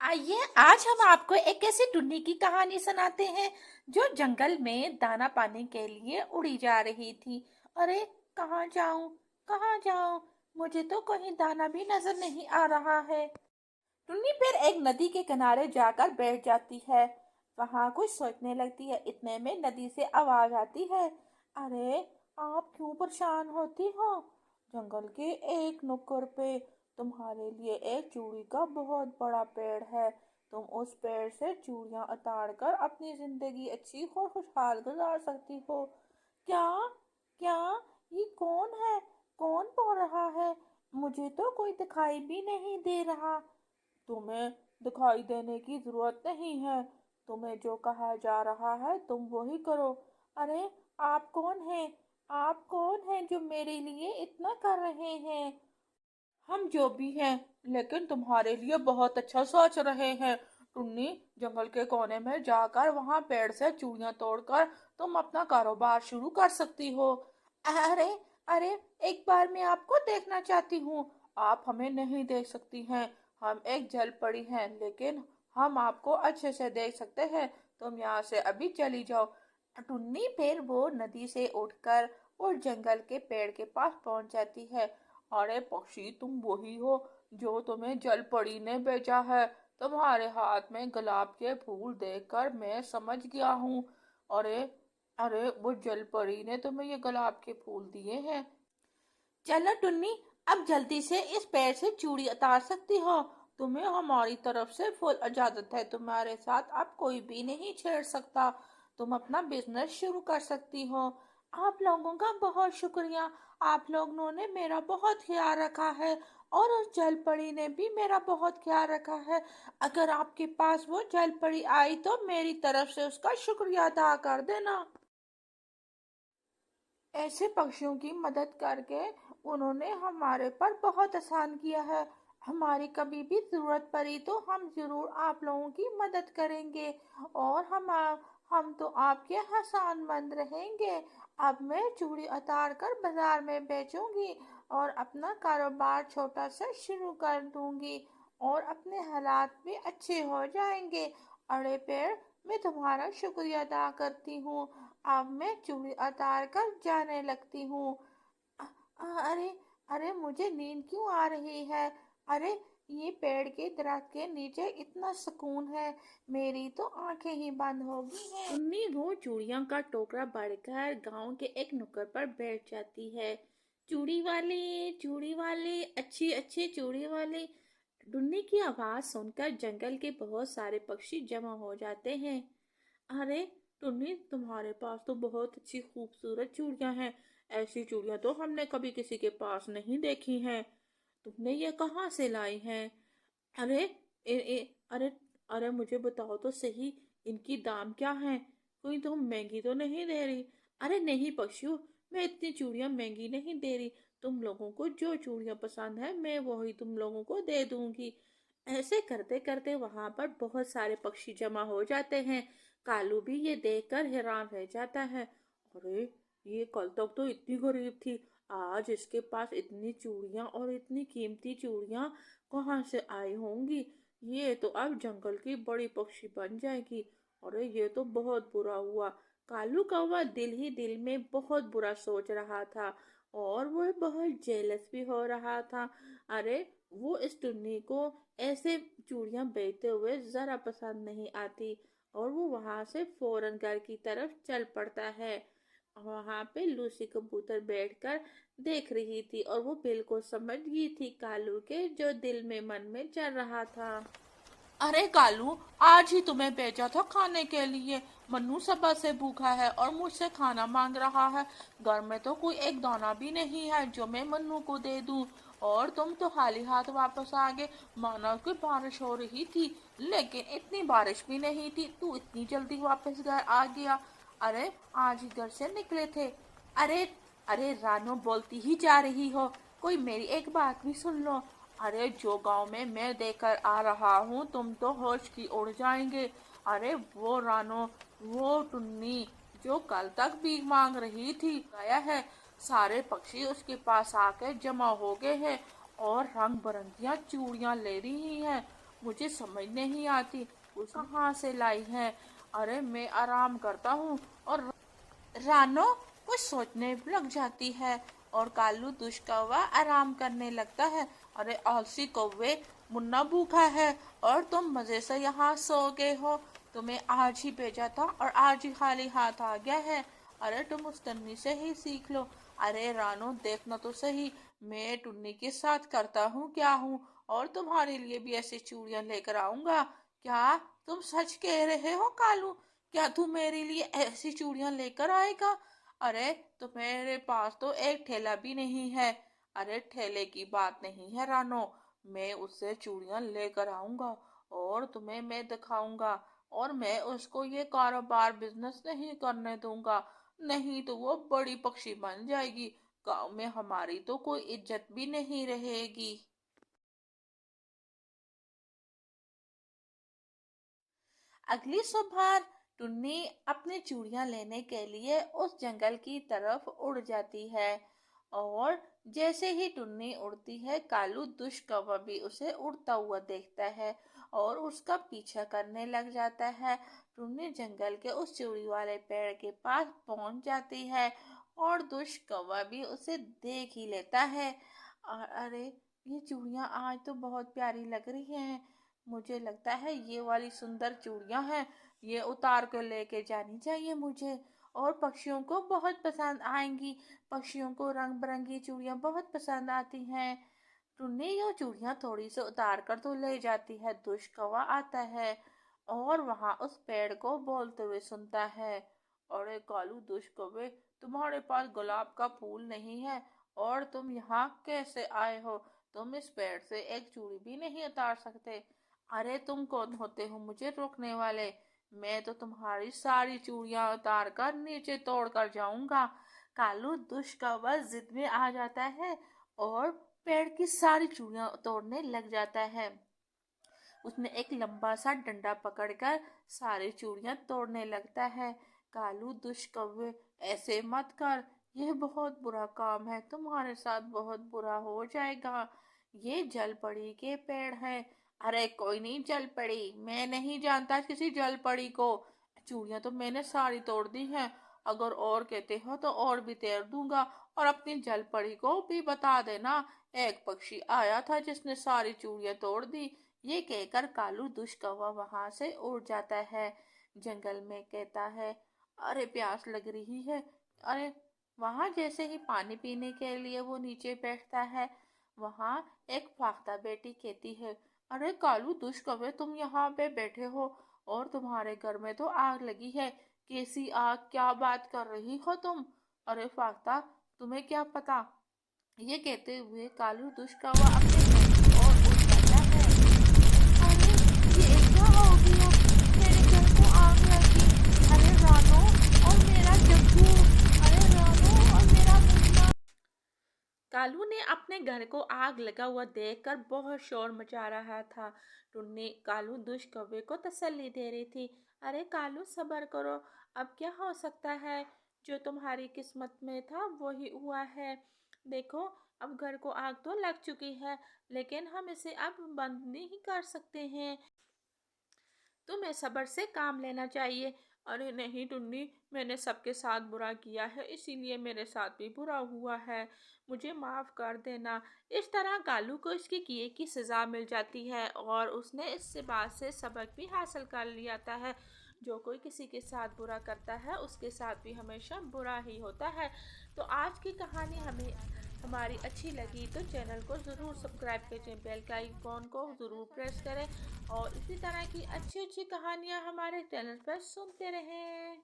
आइए आज हम आपको एक ऐसी टुन्नी की कहानी सुनाते हैं जो जंगल में दाना पाने के लिए उड़ी जा रही थी। अरे कहाँ जाऊं, कहाँ जाऊं, मुझे तो कहीं दाना भी नजर नहीं आ रहा है। टुन्नी फिर एक नदी के किनारे जाकर बैठ जाती है। वहां कुछ सोचने लगती है। इतने में नदी से आवाज आती है, अरे आप क्यों परेशान होती हो? जंगल के एक नुक्कड़ पे तुम्हारे लिए एक चूड़ी का बहुत बड़ा पेड़ है। तुम उस पेड़ से चूड़ियां उतार कर अपनी जिंदगी अच्छी और खुशहाल गुजार सकती हो। क्या? क्या? ये कौन है? कौन बोल रहा है? मुझे तो कोई दिखाई भी नहीं दे रहा। तुम्हें दिखाई देने की जरूरत नहीं है। तुम्हें जो कहा जा रहा है तुम वही करो। अरे आप कौन हैं? आप कौन हैं जो मेरे लिए इतना कर रहे हैं? हम जो भी हैं, लेकिन तुम्हारे लिए बहुत अच्छा सोच रहे हैं। टुन्नी, जंगल के कोने में जाकर वहां पेड़ से चूड़ियां तोड़कर तुम अपना कारोबार शुरू कर सकती हो। अरे, अरे, एक बार मैं आपको देखना चाहती हूँ। आप हमें नहीं देख सकती हैं। हम एक जल परी हैं, लेकिन हम आपको अच्छे से देख सकते हैं। तुम यहाँ से अभी चली जाओ। टुन्नी फिर वो नदी से उठकर और जंगल के पेड़ के पास पहुंच जाती है। अरे पक्षी, तुम वही हो जो तुम्हें जल परी ने भेजा है। तुम्हारे हाथ में गुलाब के फूल देखकर मैं समझ गया हूँ। अरे, अरे, वो जल परी ने तुम्हें ये गुलाब के फूल दिए हैं। चलो टुन्नी, अब जल्दी से इस पेड़ से चूड़ी उतार सकती हो। तुम्हें हमारी तरफ से फुल इजाजत है। तुम्हारे साथ अब कोई भी नहीं छेड़ सकता। तुम अपना बिजनेस शुरू कर सकती हो। आप लोगों का बहुत शुक्रिया। आप लोगों ने मेरा बहुत ख्याल रखा है और उस जल परी ने भी मेरा बहुत ख्याल रखा है। अगर आपके पास वो जल परी आई तो मेरी तरफ से उसका शुक्रिया अदा कर देना। ऐसे पक्षियों की मदद करके उन्होंने हमारे पर बहुत आसान किया है। हमारी कभी भी जरूरत पड़ी तो हम जरूर आप लोगों की मदद करेंगे और हम तो आपके एहसानमंद रहेंगे। अब मैं चूड़ी उतार कर बाजार में बेचूंगी और अपना कारोबार छोटा सा शुरू कर दूंगी और अपने हालात भी अच्छे हो जाएंगे। अरे पेड़, मैं तुम्हारा शुक्रिया अदा करती हूँ। अब मैं चूड़ी उतार कर जाने लगती हूँ। अरे, अरे, मुझे नींद क्यों आ रही है? अरे, ये पेड़ के दरख्त के नीचे इतना सुकून है, मेरी तो आंखें ही बंद हो गई हैं। टुन्नी वो चूड़ियों का टोकरा बढ़कर गांव के एक नुक्कड़ पर बैठ जाती है। चूड़ी वाले, अच्छी अच्छी चूड़ी वाले। टुन्नी की आवाज सुनकर जंगल के बहुत सारे पक्षी जमा हो जाते हैं। अरे टुन्नी, तुम्हारे पास तो बहुत अच्छी खूबसूरत चूड़ियां हैं। ऐसी चूड़ियां तो हमने कभी किसी के पास नहीं देखी हैं। तुमने ये कहाँ से लाई हैं? अरे, अरे, अरे, मुझे बताओ तो सही, इनकी दाम क्या है? कोई तुम महंगी तो नहीं दे रही? अरे नहीं पक्षियों, मैं इतनी चूड़ियां महंगी नहीं दे रही। तुम लोगों को जो चूड़ियां पसंद है मैं वही तुम लोगों को दे दूंगी। ऐसे करते करते वहां पर बहुत सारे पक्षी जमा हो जाते हैं। कालू भी ये देखकर हैरान रह जाता है। अरे, ये कल तक तो इतनी गरीब थी, आज इसके पास इतनी चूड़ियां और इतनी कीमती चूड़ियां कहाँ से आई होंगी? ये तो अब जंगल की बड़ी पक्षी बन जाएगी। अरे ये तो बहुत बुरा हुआ। कालू कौवा दिल ही दिल में बहुत बुरा सोच रहा था और वो बहुत जेलस भी हो रहा था। अरे, वो इस टुन्नी को ऐसे चूड़ियां बेचते हुए जरा पसंद नहीं आती और वो वहां से फौरन घर की तरफ चल पड़ता है। वहां पे लूसी कबूतर बैठकर देख रही थी और वो बिल्कुल समझ गई थी कालू के जो दिल में मन में चल रहा था। अरे कालू, आज ही तुम्हें भेजा था खाने के लिए। मन्नू सुबह से भूखा है और मुझसे खाना मांग रहा है। घर में तो कोई एक दाना भी नहीं है जो मैं मन्नू को दे दूं। और तुम तो खाली हाथ वापस आ गए। माना कि बारिश हो रही थी, लेकिन इतनी बारिश भी नहीं थी। तू इतनी जल्दी वापस घर आ गया। अरे आज ही घर से निकले थे। अरे, अरे रानो, बोलती ही जा रही हो। कोई मेरी एक बात भी सुन लो। अरे जो गांव में मैं देकर आ रहा हूँ तुम तो होश की उड़ जाएंगे। अरे वो रानो, वो टुन्नी जो कल तक भीख मांग रही थी गया है। सारे पक्षी उसके पास आकर जमा हो गए हैं और रंग बिरंगियां चूड़ियां ले रही हैं। मुझे समझ नहीं आती उस कहाँ से लाई है। अरे मैं आराम करता हूँ और रानो कुछ सोचने लग जाती है और कालू दुष्ट कौवा आराम करने लगता है। अरे आलसी कौवे, मुन्ना भूखा है और तुम मजे से यहाँ सो गए हो। तुम्हें आज ही भेजा था और आज ही खाली हाथ आ गया है। अरे तुम उस टुन्नी से ही सीख लो। अरे रानो देखना तो सही, मैं टुन्नी के साथ करता हूँ क्या हूँ, और तुम्हारे लिए भी ऐसी चूड़ियां लेकर आऊंगा। क्या तुम सच कह रहे हो कालू? क्या तू मेरे लिए ऐसी चूड़ियां लेकर आएगा? अरे तो मेरे पास तो एक ठेला भी नहीं है। अरे ठेले की बात नहीं है रानो, मैं उससे चूड़ियां लेकर आऊंगा और तुम्हें मैं दिखाऊंगा। और मैं उसको ये कारोबार बिजनेस नहीं करने दूंगा, नहीं तो वो बड़ी पक्षी बन जाएगी। गांव में हमारी तो कोई इज्जत भी नहीं रहेगी। अगली सुबह टुन्नी अपनी चूड़ियां लेने के लिए उस जंगल की तरफ उड़ जाती है। और जैसे ही टुन्नी उड़ती है, कालू दुष्ट कौवा भी उसे उड़ता हुआ देखता है और उसका पीछा करने लग जाता है। टुन्नी जंगल के उस चूड़ी वाले पेड़ के पास पहुंच जाती है और दुष्ट कौवा भी उसे देख ही लेता है। अरे ये चूड़ियां आज तो बहुत प्यारी लग रही हैं। मुझे लगता है ये वाली सुंदर चूड़ियां हैं, ये उतार कर लेके जानी चाहिए मुझे। और पक्षियों को बहुत पसंद आएंगी, पक्षियों को रंग बिरंगी चूड़ियां बहुत पसंद आती हैं। टुन्नी ये चूड़ियां थोड़ी सी उतार कर तो ले जाती है। दुष्ट कौवा आता है और वहां उस पेड़ को बोलते हुए सुनता है। अरे कालू दुष्ट कौवे, तुम्हारे पास गुलाब का फूल नहीं है और तुम यहाँ कैसे आए हो? तुम इस पेड़ से एक चूड़ी भी नहीं उतार सकते। अरे तुम कौन होते हो मुझे रोकने वाले? मैं तो तुम्हारी सारी चूड़ियां उतार कर नीचे तोड़ कर जाऊंगा। कालू दुष्ट कौवा जिद में आ जाता है और पेड़ की सारी चूड़ियां तोड़ने लग जाता है। उसने एक लंबा सा डंडा पकड़कर सारी चूड़ियां तोड़ने लगता है। कालू दुष्ट कौवे, ऐसे मत कर, यह बहुत बुरा काम है, तुम्हारे साथ बहुत बुरा हो जाएगा। ये जल पड़ी के पेड़ है। अरे कोई नहीं जल पड़ी, मैं नहीं जानता किसी जल पड़ी को। चूड़ियां तो मैंने सारी तोड़ दी हैं, अगर और कहते हो तो और भी तोड़ दूंगा और अपनी जल पड़ी को भी बता देना। एक पक्षी आया था जिसने सारी चूड़ियां तोड़ दी। ये कहकर कालू दुष्ट कौवा वहां से उड़ जाता है। जंगल में कहता है, अरे प्यास लग रही है। अरे वहां जैसे ही पानी पीने के लिए वो नीचे बैठता है, वहां एक फाख्ता बेटी कहती है, अरे कालू दुष्ट कौवे, तुम यहाँ पे बैठे हो और तुम्हारे घर में तो आग लगी है। कैसी आग? क्या बात कर रही हो तुम? अरे फाख्ता, तुम्हें क्या पता? ये कहते हुए कालू दुष्ट कौवा अपने घर की ओर उड़ जाता है। अरे ये क्या हो गया? मेरे घर को आग लगी। अरे रानो और मेरा जग्गू, अरे रानो और मेरा मुन्ना। कालू ने अपने घर को आग लगा हुआ देखकर बहुत शोर मचा रहा था। टुन्नी कालू दुष्ट कौवे को तसल्ली दे रही थी। अरे कालू सब्र करो, अब क्या हो सकता है? जो तुम्हारी किस्मत में था वही हुआ है। देखो, अब घर को आग तो लग चुकी है, लेकिन हम इसे अब बंद नहीं कर सकते हैं। तुम्हें सब्र से काम लेना चाहिए। अरे नहीं टुन्नी, मैंने सबके साथ बुरा किया है, इसीलिए मेरे साथ भी बुरा हुआ है, मुझे माफ़ कर देना। इस तरह कालू को इसके किए की सज़ा मिल जाती है और उसने इस बात से सबक भी हासिल कर लिया है। जो कोई किसी के साथ बुरा करता है उसके साथ भी हमेशा बुरा ही होता है। तो आज की कहानी हमें हमारी अच्छी लगी तो चैनल को ज़रूर सब्सक्राइब करें, बेल का आइकॉन को ज़रूर प्रेस करें और इसी तरह की अच्छी अच्छी कहानियाँ हमारे चैनल पर सुनते रहें।